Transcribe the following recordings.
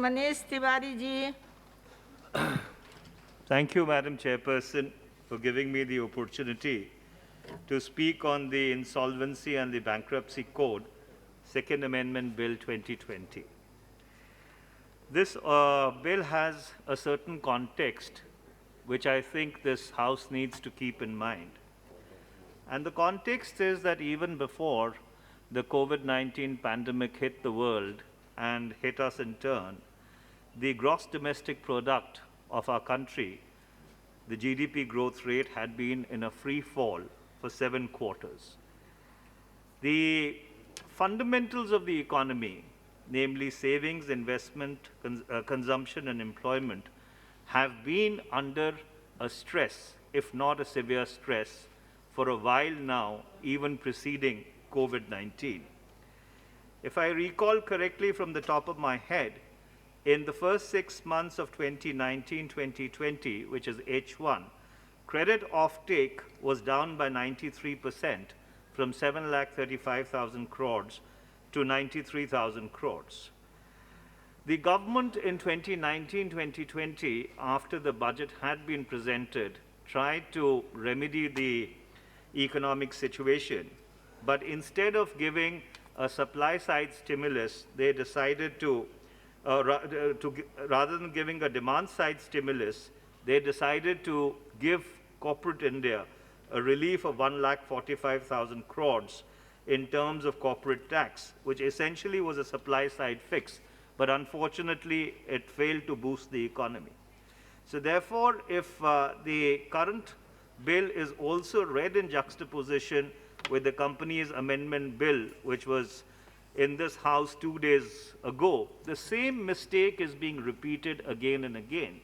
Manish Tiwari ji. Thank you, Madam Chairperson, for giving me the opportunity to speak on the Insolvency and the Bankruptcy Code, Second Amendment Bill 2020. This bill has a certain context which I think this House needs to keep in mind. And the context is that even before the COVID-19 pandemic hit the world and hit us in turn, the gross domestic product of our country, the GDP growth rate, had been in a free fall for 7 quarters. The fundamentals of the economy, namely savings, investment, consumption, and employment, have been under a stress, if not a severe stress, for a while now, even preceding COVID-19. If I recall correctly from the top of my head, in the first 6 months of 2019-2020, which is H1, credit offtake was down by 93% from 7,35,000 crores to 93,000 crores. The government in 2019-2020, after the budget had been presented, tried to remedy the economic situation, but instead of giving a supply-side stimulus, they decided to rather than giving a demand-side stimulus, they decided to give corporate India a relief of 1,45,000 crores in terms of corporate tax, which essentially was a supply-side fix, but unfortunately it failed to boost the economy. So therefore, if the current bill is also read in juxtaposition with the Companies Amendment Bill, which was in this House 2 days ago, the same mistake is being repeated again and again.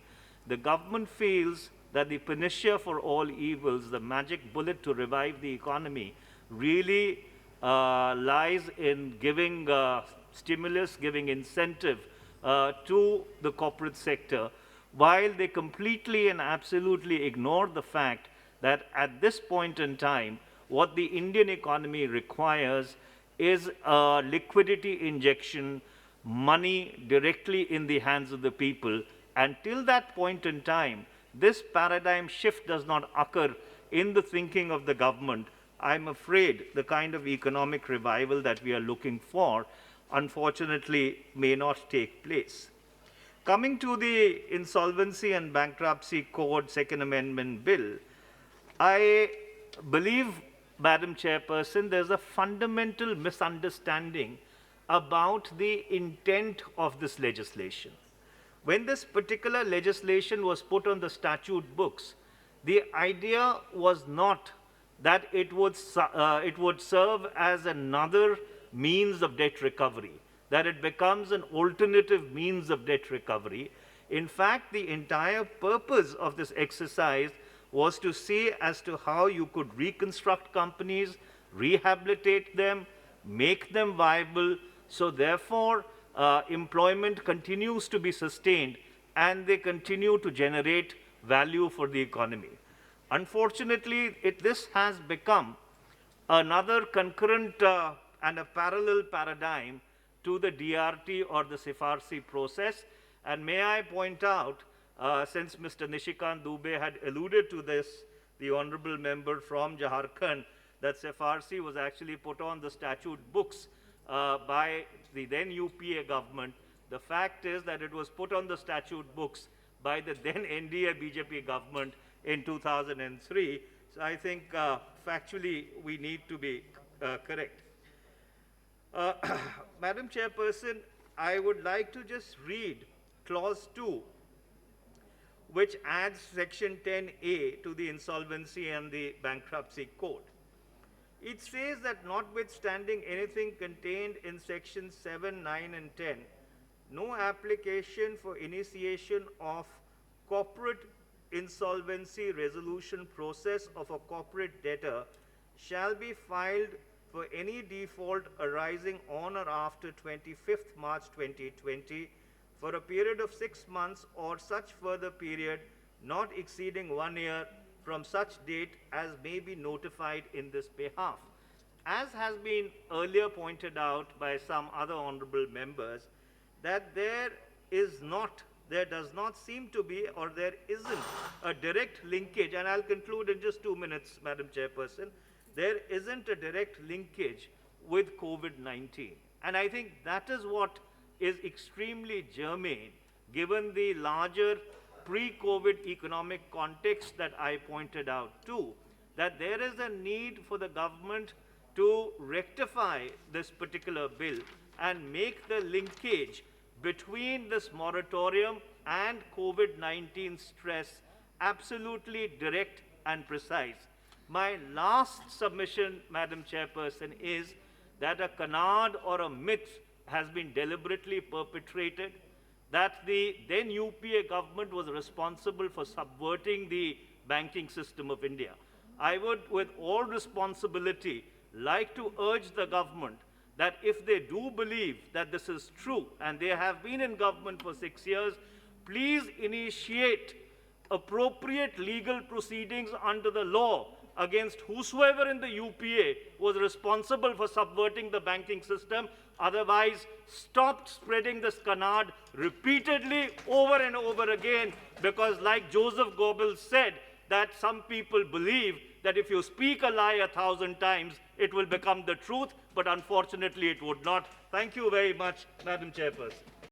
The government feels that the panacea for all evils, the magic bullet to revive the economy, really lies in giving stimulus, giving incentive to the corporate sector, while they completely and absolutely ignore the fact that at this point in time, what the Indian economy requires is a liquidity injection, money directly in the hands of the people. And till that point in time, this paradigm shift does not occur in the thinking of the government. I'm afraid the kind of economic revival that we are looking for, unfortunately, may not take place. Coming to the Insolvency and Bankruptcy Code Second Amendment Bill, I believe, Madam Chairperson, there's a fundamental misunderstanding about the intent of this legislation. When this particular legislation was put on the statute books, the idea was not that it would serve as another means of debt recovery, that it becomes an alternative means of debt recovery. In fact, the entire purpose of this exercise was to see as to how you could reconstruct companies, rehabilitate them, make them viable, so therefore employment continues to be sustained and they continue to generate value for the economy. Unfortunately, this has become another concurrent and a parallel paradigm to the DRT or the Sifarsi process. And may I point out, since Mr. Nishikant Dubey had alluded to this, the honorable member from Jharkhand, that Sifarsi was actually put on the statute books by the then UPA government. The fact is that it was put on the statute books by the then NDA BJP government in 2003. So I think factually we need to be correct. Madam Chairperson, I would like to just read Clause 2, which adds Section 10A to the Insolvency and the Bankruptcy Code. It says that notwithstanding anything contained in Sections 7, 9, and 10, no application for initiation of corporate insolvency resolution process of a corporate debtor shall be filed for any default arising on or after 25th March 2020 for a period of 6 months or such further period not exceeding 1 year from such date as may be notified in this behalf. As has been earlier pointed out by some other honorable members, that there there does not seem to be, or there isn't a direct linkage, and I'll conclude in just 2 minutes, Madam Chairperson, there isn't a direct linkage with COVID-19. And I think that is what is extremely germane, given the larger pre-COVID economic context that I pointed out too, that there is a need for the government to rectify this particular bill and make the linkage between this moratorium and COVID-19 stress absolutely direct and precise. My last submission, Madam Chairperson, is that a canard or a myth has been deliberately perpetrated, that the then UPA government was responsible for subverting the banking system of India. I would, with all responsibility, like to urge the government that if they do believe that this is true, and they have been in government for 6 years, please initiate appropriate legal proceedings under the law against whosoever in the UPA was responsible for subverting the banking system. Otherwise, stop spreading this canard repeatedly over and over again, because like Joseph Goebbels said, that some people believe that if you speak a lie 1,000 times, it will become the truth, but unfortunately it would not. Thank you very much, Madam Chairperson.